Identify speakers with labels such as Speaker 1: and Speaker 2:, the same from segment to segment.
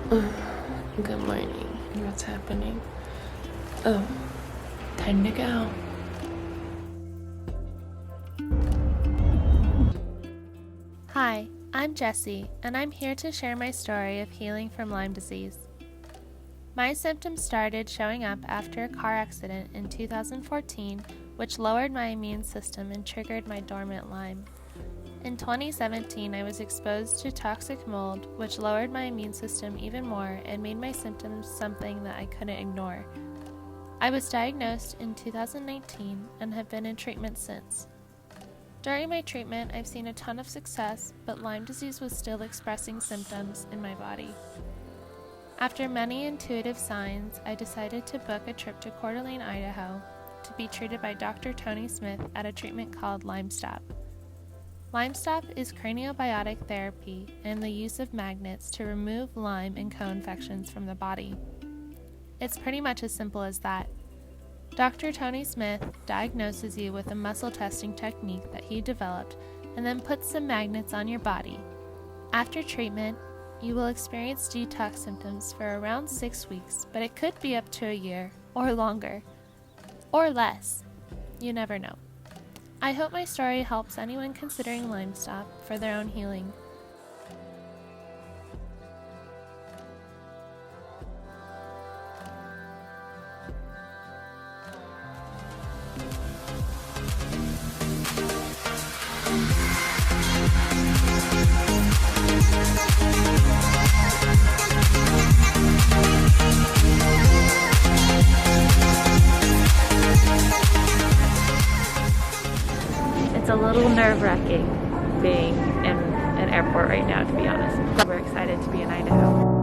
Speaker 1: Good morning. What's happening? Oh, time to go.
Speaker 2: Hi, I'm Jessie, and I'm here to share my story of healing from Lyme disease. My symptoms started showing up after a car accident in 2014, which lowered my immune system and triggered my dormant Lyme. In 2017, I was exposed to toxic mold, which lowered my immune system even more and made my symptoms something that I couldn't ignore. I was diagnosed in 2019 and have been in treatment since. During my treatment, I've seen a ton of success, but Lyme disease was still expressing symptoms in my body. After many intuitive signs, I decided to book a trip to Coeur d'Alene, Idaho, to be treated by Dr. Tony Smith at a treatment called LymeStop. LymeStop is cranio-biotic therapy and the use of magnets to remove Lyme and co-infections from the body. It's pretty much as simple as that. Dr. Tony Smith diagnoses you with a muscle testing technique that he developed and then puts some magnets on your body. After treatment, you will experience detox symptoms for around 6 weeks, but it could be up to a year or longer, or less. You never know. I hope my story helps anyone considering LymeStop for their own healing.
Speaker 3: It's a little nerve-wracking being in an airport right now, to be honest. But we're excited to be in Idaho.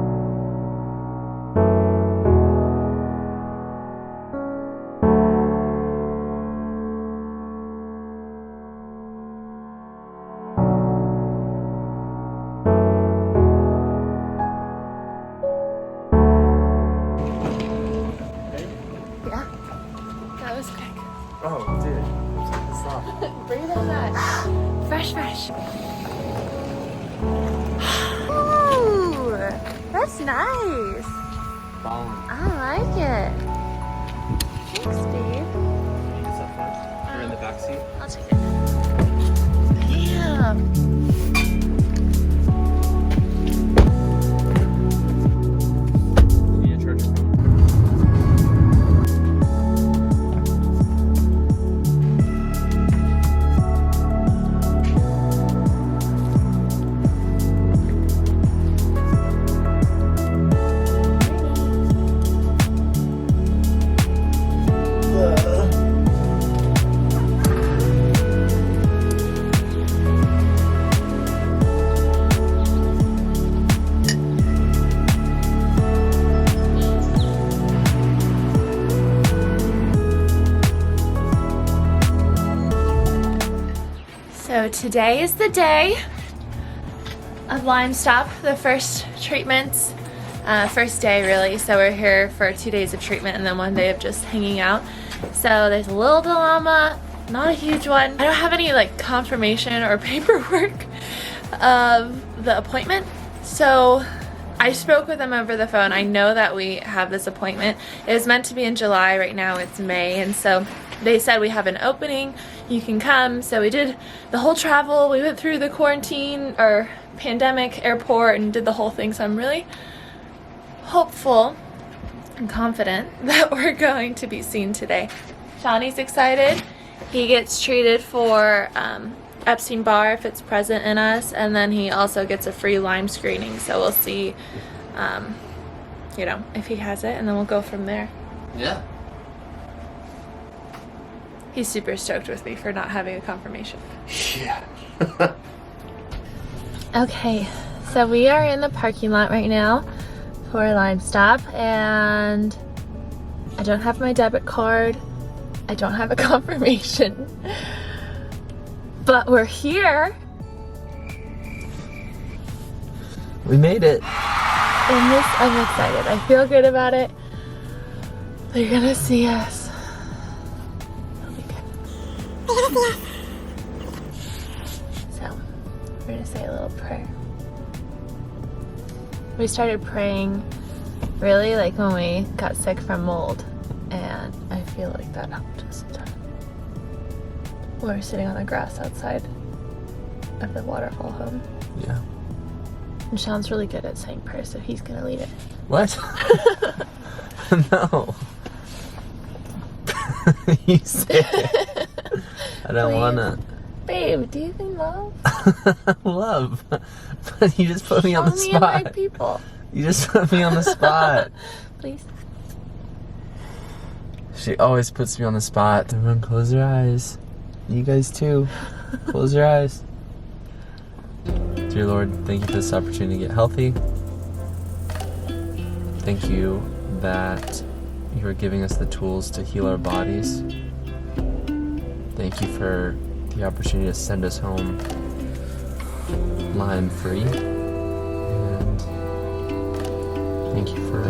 Speaker 1: Yeah, that was quick.
Speaker 4: Oh, dude. Stop.
Speaker 1: Breathe on that. Fresh.
Speaker 3: Ooh, that's nice.
Speaker 4: Balm.
Speaker 3: I like it. Thanks, babe.
Speaker 4: Is that fun? You're in the back seat?
Speaker 3: I'll take it. Damn.
Speaker 4: You need a charger phone?
Speaker 1: So today is the day of LymeStop, the first treatments, first day really. So we're here for 2 days of treatment and then 1 day of just hanging out. So there's a little dilemma, not a huge one. I don't have any like confirmation or paperwork of the appointment. So I spoke with them over the phone. I know that we have this appointment. It was meant to be in July, right now it's May, and so they said we have an opening, you can come. So we did the whole travel, we went through the quarantine or pandemic airport and did the whole thing. So I'm really hopeful and confident that we're going to be seen today. Shawnee's excited. He gets treated for Epstein-Barr if it's present in us, and then he also gets a free Lyme screening. So we'll see, you know, if he has it, and then we'll go from there.
Speaker 4: Yeah.
Speaker 1: He's super stoked with me for not having a confirmation.
Speaker 4: Yeah.
Speaker 1: Okay, so we are in the parking lot right now for LymeStop, and I don't have my debit card. I don't have a confirmation. But we're here.
Speaker 4: We made it.
Speaker 1: And this, I'm excited. I feel good about it. They're gonna see us. It'll be good. So, we're gonna say a little prayer. We started praying really like when we got sick from mold, and I feel like that helped us a ton. We were sitting on the grass outside of the waterfall home.
Speaker 4: Yeah.
Speaker 1: And Sean's really good at saying prayers, so he's gonna lead it.
Speaker 4: What? No. You say it. I don't
Speaker 1: Please.
Speaker 4: wanna.
Speaker 1: Babe, do you think love?
Speaker 4: Love. But you just put me on the
Speaker 1: Show me and my
Speaker 4: spot.
Speaker 1: people.
Speaker 4: You just put me on the spot.
Speaker 1: Please.
Speaker 4: She always puts me on the spot. Everyone close your eyes. You guys too. Close your eyes. Dear Lord, thank you for this opportunity to get healthy. Thank you that you are giving us the tools to heal our bodies. Thank you for the opportunity to send us home Lyme free. And thank you for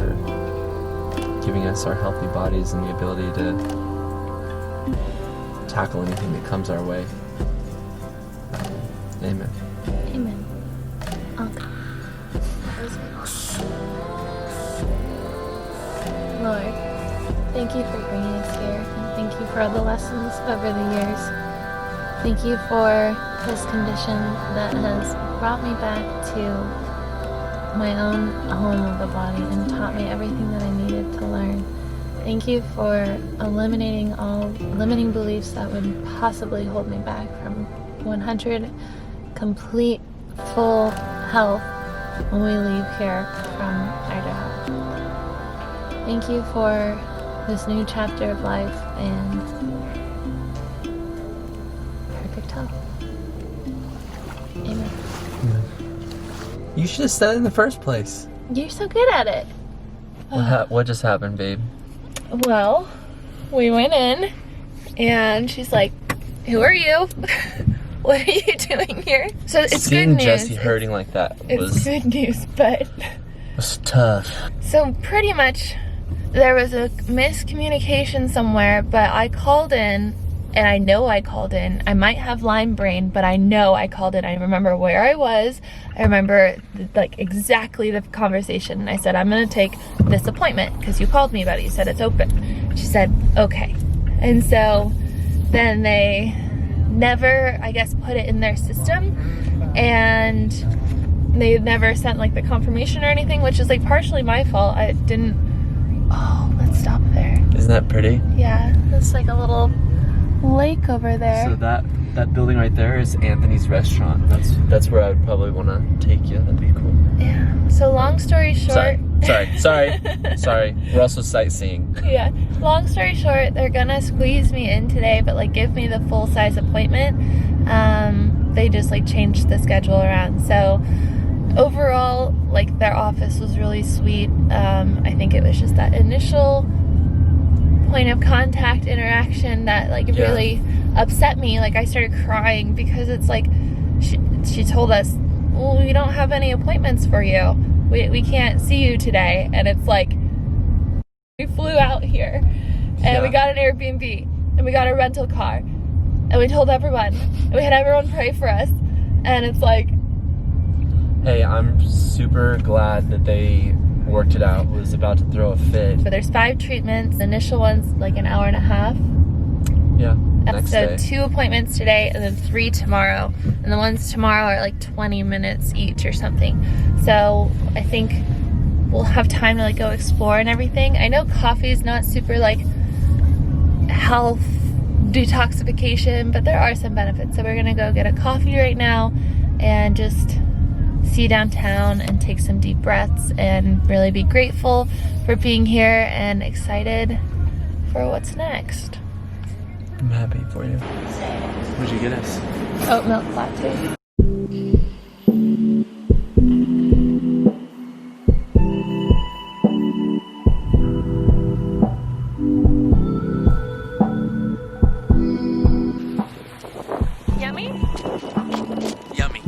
Speaker 4: giving us our healthy bodies and the ability to tackle anything that comes our way. Amen.
Speaker 1: Amen. Okay. Lord, thank you for bringing us here, and thank you for all the lessons over the years. Thank you for this condition that has brought me back to my own home of the body and taught me everything that I needed to learn. Thank you for eliminating all limiting beliefs that would possibly hold me back from 100 complete, full health when we leave here from Idaho. Thank you for this new chapter of life and perfect health. Amen.
Speaker 4: You should have said it in the first place.
Speaker 1: You're so good at it.
Speaker 4: What just happened, babe?
Speaker 1: Well, we went in and she's like, "Who are you? What are you doing here?" So it's
Speaker 4: Seeing
Speaker 1: good news.
Speaker 4: Jesse hurting like that
Speaker 1: It's good news, but
Speaker 4: was tough.
Speaker 1: so pretty much there was a miscommunication somewhere, but I called in, and I know I called in. I might have Lyme brain, but I know I called in. I remember where I was. I remember like exactly the conversation. And I said, "I'm gonna take this appointment because you called me about it. You said it's open." She said, "Okay." And so then they never, I guess, put it in their system, and they never sent like the confirmation or anything, which is like partially my fault. I didn't. Oh, let's stop there.
Speaker 4: Isn't that pretty?
Speaker 1: Yeah, it's like a little lake over there.
Speaker 4: So that building right there is Anthony's restaurant. That's where I would probably want to take you. That'd be cool.
Speaker 1: Yeah. So long story short.
Speaker 4: Sorry. We're also sightseeing.
Speaker 1: Yeah. Long story short, they're gonna squeeze me in today, but like give me the full size appointment. They just like changed the schedule around. So overall, like their office was really sweet. I think it was just that initial point of contact interaction that like really upset me. Like I started crying because it's like she told us, "Well, we don't have any appointments for you. We can't see you today." And it's like we flew out here and we got an Airbnb and we got a rental car and we told everyone and we had everyone pray for us, and it's like,
Speaker 4: Hey, I'm super glad that they worked it out. Was about to throw a fit.
Speaker 1: but there's 5 treatments. The initial one's like an hour and a half.
Speaker 4: Yeah.
Speaker 1: And
Speaker 4: Next
Speaker 1: so
Speaker 4: day.
Speaker 1: 2 appointments today and then 3 tomorrow. And the ones tomorrow are like 20 minutes each or something. So I think we'll have time to like go explore and everything. I know coffee is not super like health detoxification, but there are some benefits. So we're gonna go get a coffee right now and just see downtown and take some deep breaths and really be grateful for being here and excited for what's next.
Speaker 4: I'm happy for you. What'd you get us?
Speaker 1: Oat milk latte. Yummy?
Speaker 4: Yummy.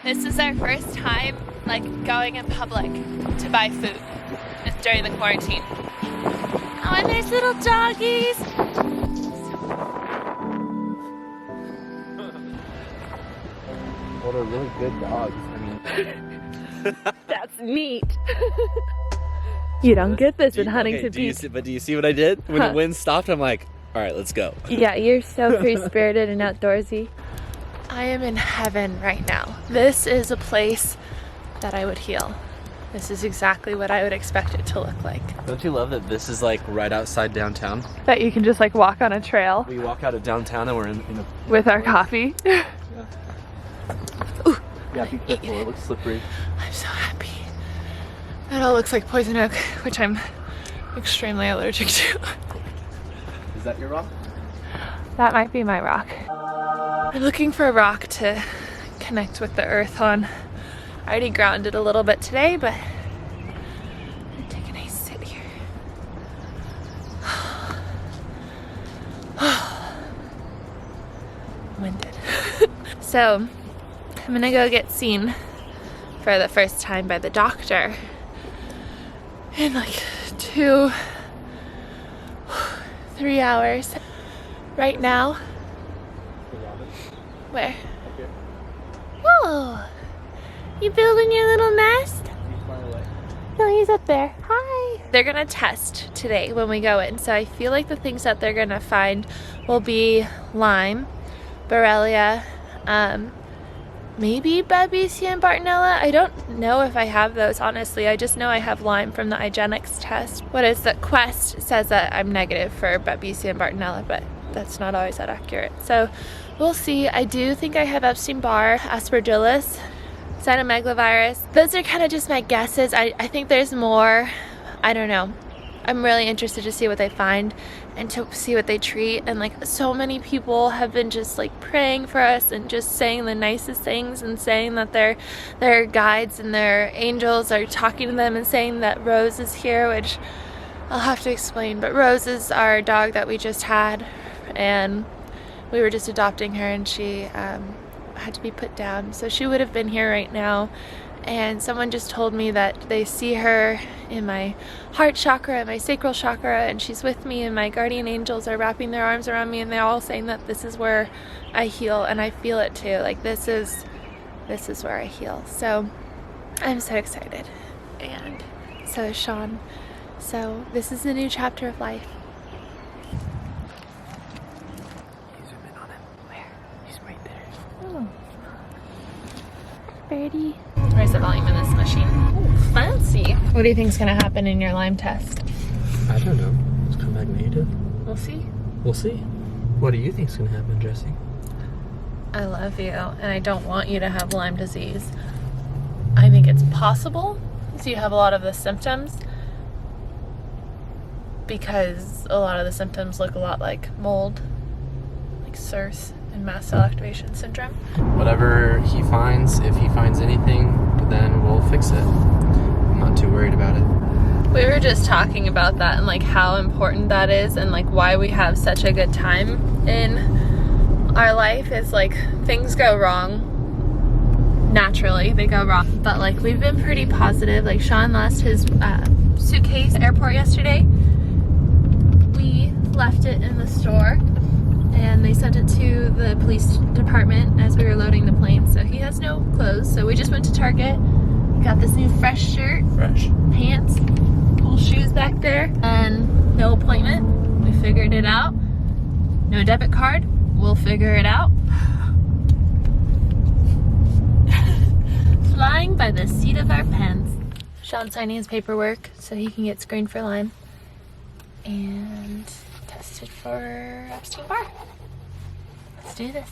Speaker 1: This is our first time like going in public to buy food during the quarantine. Oh, and there's little doggies.
Speaker 4: What are really good dogs. I mean.
Speaker 1: neat. You don't get this in Huntington Beach.
Speaker 4: Do you see what I did? When the wind stopped, I'm like, all right, let's go.
Speaker 1: Yeah, you're so free-spirited and outdoorsy. I am in heaven right now. This is a place that I would heal. This is exactly what I would expect it to look like.
Speaker 4: Don't you love that this is like right outside downtown?
Speaker 1: That you can just like walk on a trail.
Speaker 4: We walk out of downtown and we're in a...
Speaker 1: With our coffee.
Speaker 4: Yeah. Ooh, yeah, be careful, it looks slippery.
Speaker 1: I'm so happy. It all looks like poison oak, which I'm extremely allergic to.
Speaker 4: Is that your rock?
Speaker 1: That might be my rock. I'm looking for a rock to connect with the earth on. I already grounded a little bit today, but I'm gonna take a nice sit here. Winded. So, I'm gonna go get seen for the first time by the doctor in like 2-3 hours. Right now. Where? Oh, you building your little nest? No, he's up there. Hi. They're gonna test today when we go in, so I feel like the things that they're gonna find will be Lyme, Borrelia, maybe Babesia and Bartonella. I don't know if I have those, honestly. I just know I have Lyme from the IGeneX test. What is that? Quest says that I'm negative for Babesia and Bartonella, but that's not always that accurate. So we'll see. I do think I have Epstein-Barr, Aspergillus, cytomegalovirus. Those are kind of just my guesses. I think there's more. I don't know. I'm really interested to see what they find and to see what they treat. And like so many people have been just like praying for us and just saying the nicest things and saying that their guides and their angels are talking to them and saying that Rose is here, which I'll have to explain. But Rose is our dog that we just had, and we were just adopting her, and she had to be put down, so she would have been here right now. And someone just told me that they see her in my heart chakra and my sacral chakra, and she's with me, and my guardian angels are wrapping their arms around me, and they're all saying that this is where I heal, and I feel it too. Like this is where I heal. So I'm so excited, and so is Sean. So this is a new chapter of life. Birdie. Where's the volume in this machine? Ooh, fancy. What do you think's gonna happen in your Lyme test?
Speaker 4: I don't know. It's come back negative.
Speaker 1: We'll see.
Speaker 4: We'll see. What do you think's gonna happen, Jesse?
Speaker 1: I love you, and I don't want you to have Lyme disease. I think it's possible, so you have a lot of the symptoms, because a lot of the symptoms look a lot like mold, like SIRS and mast cell activation syndrome.
Speaker 4: Whatever he finds, if he finds anything, then we'll fix it. I'm not too worried about it.
Speaker 1: We were just talking about that and like how important that is, and like why we have such a good time in our life is like things go wrong. Naturally, they go wrong. But like we've been pretty positive. Like Sean lost his suitcase at the airport yesterday. We left it in the store, and they sent it to the police department as we were loading the plane, so he has no clothes. So we just went to Target, got this new fresh shirt, pants, cool shoes back there, and no appointment. We figured it out. No debit card. We'll figure it out. Flying by the seat of our pants. Sean's signing his paperwork so he can get screened for Lyme and tested for Epstein-Barr. Let's do this.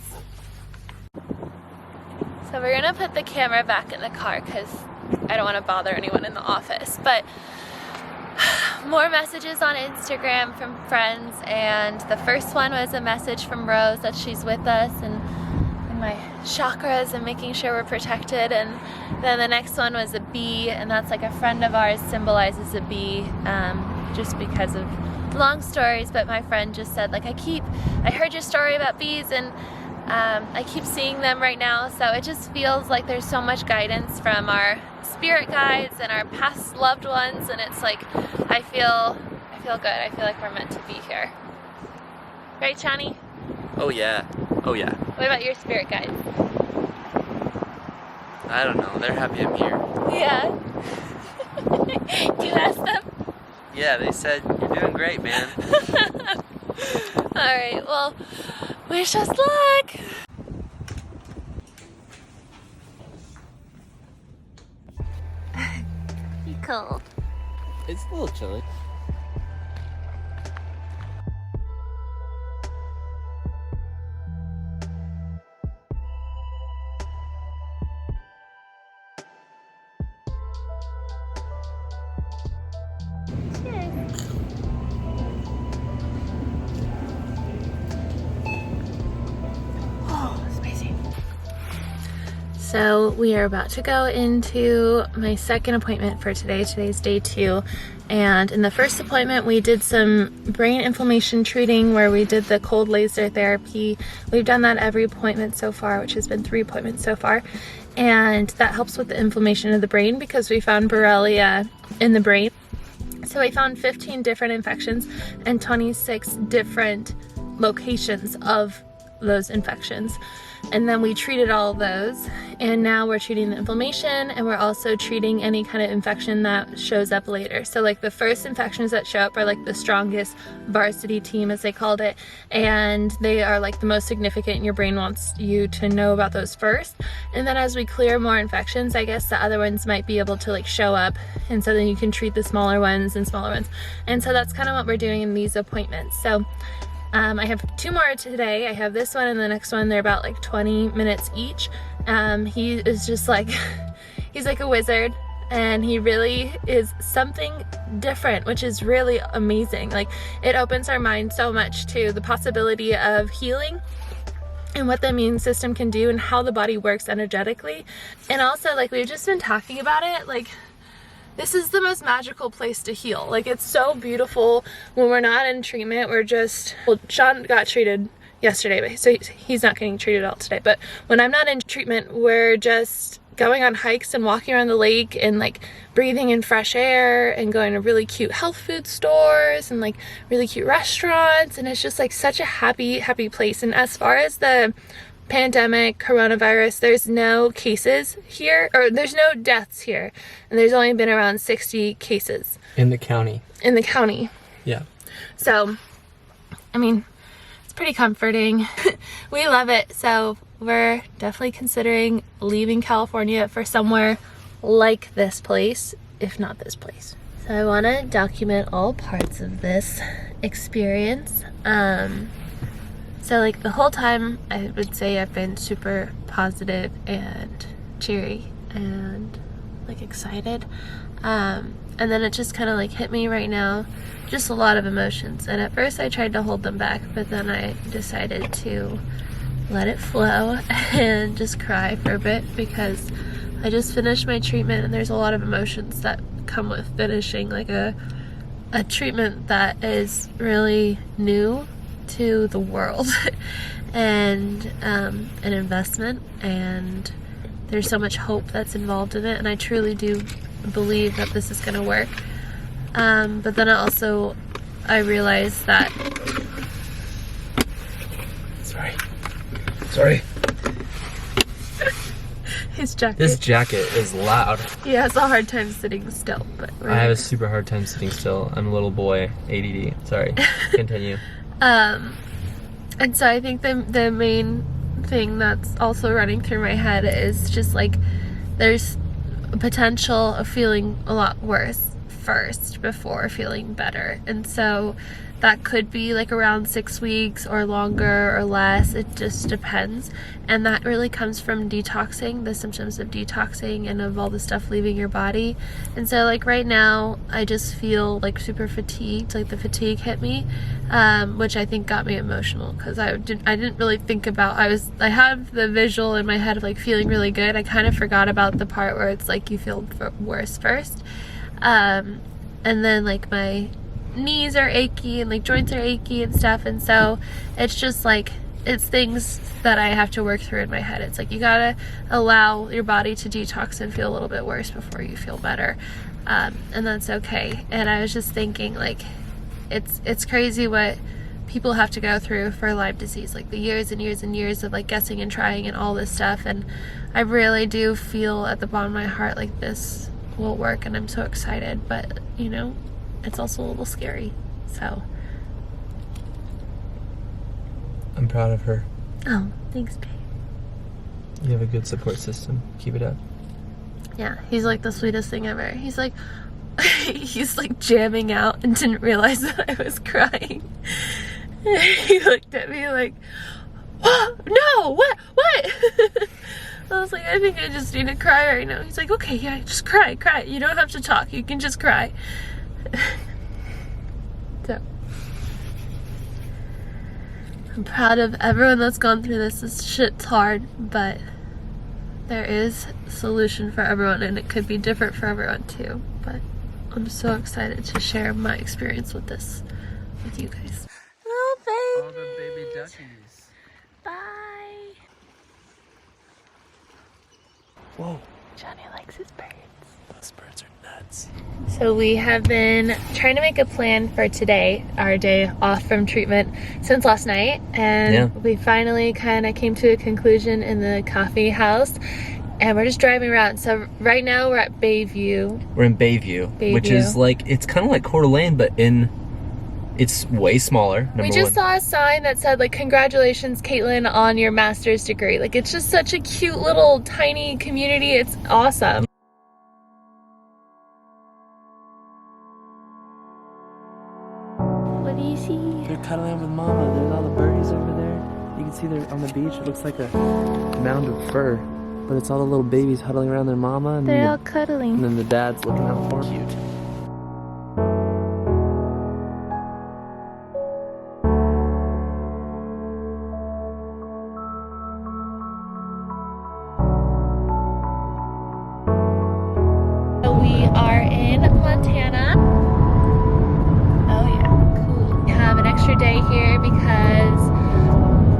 Speaker 1: So we're gonna put the camera back in the car because I don't want to bother anyone in the office, but more messages on Instagram from friends, and the first one was a message from Rose that she's with us and my chakras and making sure we're protected, and then the next one was a bee, and that's like a friend of ours symbolizes a bee, just because of long stories, but my friend just said like I heard your story about bees, and I keep seeing them right now, so it just feels like there's so much guidance from our spirit guides and our past loved ones, and it's like I feel good. I feel like we're meant to be here. Right, Chani?
Speaker 4: Oh yeah. Oh yeah.
Speaker 1: What about your spirit guides?
Speaker 4: I don't know. They're happy I'm here.
Speaker 1: Yeah. You asked them?
Speaker 4: Yeah, they said, you're doing great, man.
Speaker 1: Alright, well, wish us luck! You cold.
Speaker 4: It's a little chilly.
Speaker 1: So we are about to go into my second appointment for today. Today's day 2. And in the first appointment, we did some brain inflammation treating where we did the cold laser therapy. We've done that every appointment so far, which has been 3 appointments so far. And that helps with the inflammation of the brain because we found Borrelia in the brain. So we found 15 different infections and 26 different locations of those infections. And then we treated all of those, and now we're treating the inflammation, and we're also treating any kind of infection that shows up later. So like the first infections that show up are like the strongest varsity team, as they called it, and they are like the most significant, and your brain wants you to know about those first. And then as we clear more infections, I guess the other ones might be able to like show up, and so then you can treat the smaller ones and smaller ones. And so that's kind of what we're doing in these appointments. So I have 2 more today. I have this one and the next one. They're about like 20 minutes each. He is just like, he's like a wizard, and he really is something different, which is really amazing. Like, it opens our mind so much to the possibility of healing and what the immune system can do and how the body works energetically. And also, like, we've just been talking about it, like, this is the most magical place to heal. Like, it's so beautiful when we're not in treatment. We're just, well, Sean got treated yesterday, so he's not getting treated all today. But when I'm not in treatment, we're just going on hikes and walking around the lake and like breathing in fresh air and going to really cute health food stores and like really cute restaurants. And it's just like such a happy place. And as far as the pandemic, coronavirus, there's no cases here, or there's no deaths here, and there's only been around 60 cases
Speaker 4: In the county. Yeah.
Speaker 1: So, I mean, it's pretty comforting. We love it. So we're definitely considering leaving California for somewhere like this place, if not this place. So I want to document all parts of this experience. So like the whole time, I would say I've been super positive and cheery and like excited. And then it just kind of like hit me right now, just a lot of emotions. And at first I tried to hold them back, but then I decided to let it flow and just cry for a bit because I just finished my treatment, and there's a lot of emotions that come with finishing like a treatment that is really new to the world and an investment, and there's so much hope that's involved in it, and I truly do believe that this is going to work. But then I realized that sorry his jacket.
Speaker 4: This jacket is loud.
Speaker 1: He has a hard time sitting still, but
Speaker 4: I have a super hard time sitting still. I'm a little boy, ADD. Sorry. Continue.
Speaker 1: And so I think the main thing that's also running through my head is just like there's a potential of feeling a lot worse first before feeling better. And so that could be like around 6 weeks or longer or less. It just depends. And that really comes from detoxing, the symptoms of detoxing and of all the stuff leaving your body. And so like right now, I just feel like super fatigued, like the fatigue hit me, which I think got me emotional because I didn't really think about, I had the visual in my head of like feeling really good. I kind of forgot about the part where it's like you feel worse first. And then like my knees are achy and like joints are achy and stuff, and so it's just like it's things that I have to work through in my head. It's like you gotta allow your body to detox and feel a little bit worse before you feel better, and that's okay. And I was just thinking like it's crazy what people have to go through for Lyme disease, like the years and years and years of like guessing and trying and all this stuff. And I really do feel at the bottom of my heart like this will work, and I'm so excited, but you know, it's also a little scary. So
Speaker 4: I'm proud of her.
Speaker 1: oh, thanks, babe.
Speaker 4: You have a good support system. Keep it up.
Speaker 1: Yeah, he's like the sweetest thing ever. He's like he's like jamming out and didn't realize that I was crying. He looked at me like, oh, no, what? I was like, I think I just need to cry right now. He's like, okay, yeah, just cry. You don't have to talk. You can just cry. So, I'm proud of everyone that's gone through this. This shit's hard, but there is a solution for everyone, and it could be different for everyone too. But I'm so excited to share my experience with this with you guys. Oh, baby.
Speaker 4: All the baby duckies.
Speaker 1: Bye.
Speaker 4: Whoa.
Speaker 1: Johnny likes his birds.
Speaker 4: Those birds are nuts.
Speaker 1: So we have been trying to make a plan for today, our day off from treatment, since last night, and we finally kind of came to a conclusion in the coffee house, and we're just driving around. So right now we're at Bayview.
Speaker 4: We're in Bayview, which is like, it's kind of like Coeur d'Alene, but it's way smaller.
Speaker 1: We just saw a sign that said like, congratulations, Caitlin, on your master's degree. Like, it's just such a cute little tiny community. It's awesome. What do you see?
Speaker 4: They're cuddling with mama. There's all the birdies over there. You can see they're on the beach. It looks like a mound of fur, but it's all the little babies huddling around their mama, and
Speaker 1: They're all cuddling.
Speaker 4: and then the dad's looking out for them. Cute.
Speaker 1: We are in Montana. Oh yeah, cool. We have an extra day here because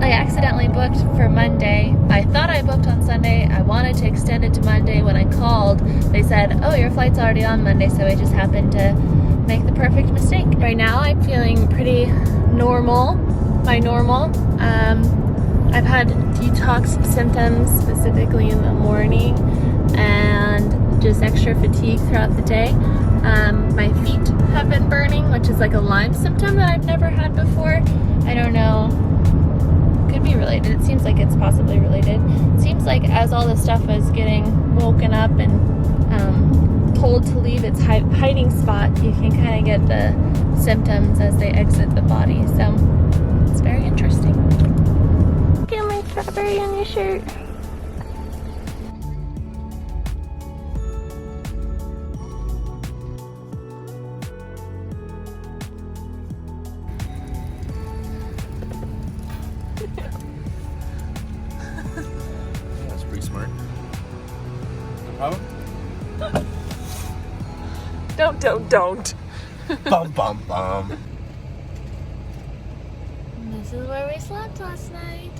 Speaker 1: I accidentally booked for Monday. I thought I booked on Sunday. I wanted to extend it to Monday. When I called, they said, oh, your flight's already on Monday, so I just happened to make the perfect mistake. Right now I'm feeling pretty normal, by normal. I've had detox symptoms, specifically in the morning, and just extra fatigue throughout the day. My feet have been burning, which is like a Lyme symptom that I've never had before. I don't know, could be related. It seems like it's possibly related. It seems like as all this stuff is getting woken up and told to leave its hiding spot, you can kind of get the symptoms as they exit the body. So it's very interesting. Look at my strawberry on your shirt.
Speaker 4: That's pretty smart. No problem?
Speaker 1: Don't.
Speaker 4: Bum bum bum.
Speaker 1: This is where we slept last night.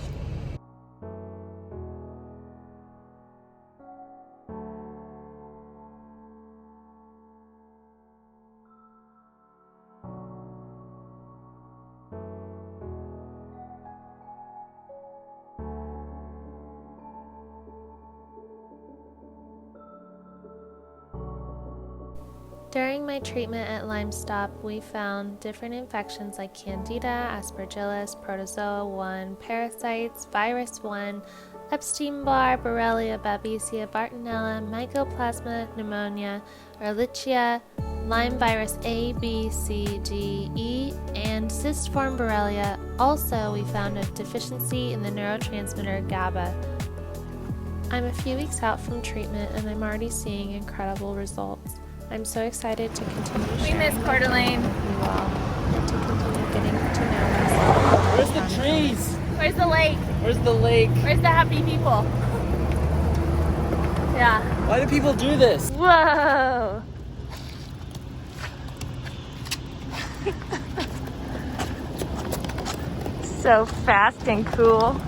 Speaker 2: During my treatment at LymeStop, we found different infections like Candida, Aspergillus, Protozoa 1, parasites, Virus 1, Epstein-Barr, Borrelia, Babesia, Bartonella, Mycoplasma, pneumonia, Ehrlichia, Lyme virus A, B, C, D, E, and cystiform Borrelia. Also, we found a deficiency in the neurotransmitter GABA. I'm a few weeks out from treatment and I'm already seeing incredible results. I'm so excited to continue sharing
Speaker 1: We miss Coeur d'Alene.
Speaker 2: with you all and to continue getting to know myself.
Speaker 4: Where's the trees?
Speaker 1: Where's the lake?
Speaker 4: Where's the lake?
Speaker 1: Where's the happy people? Yeah.
Speaker 4: Why do people do this?
Speaker 1: Whoa. So fast and cool.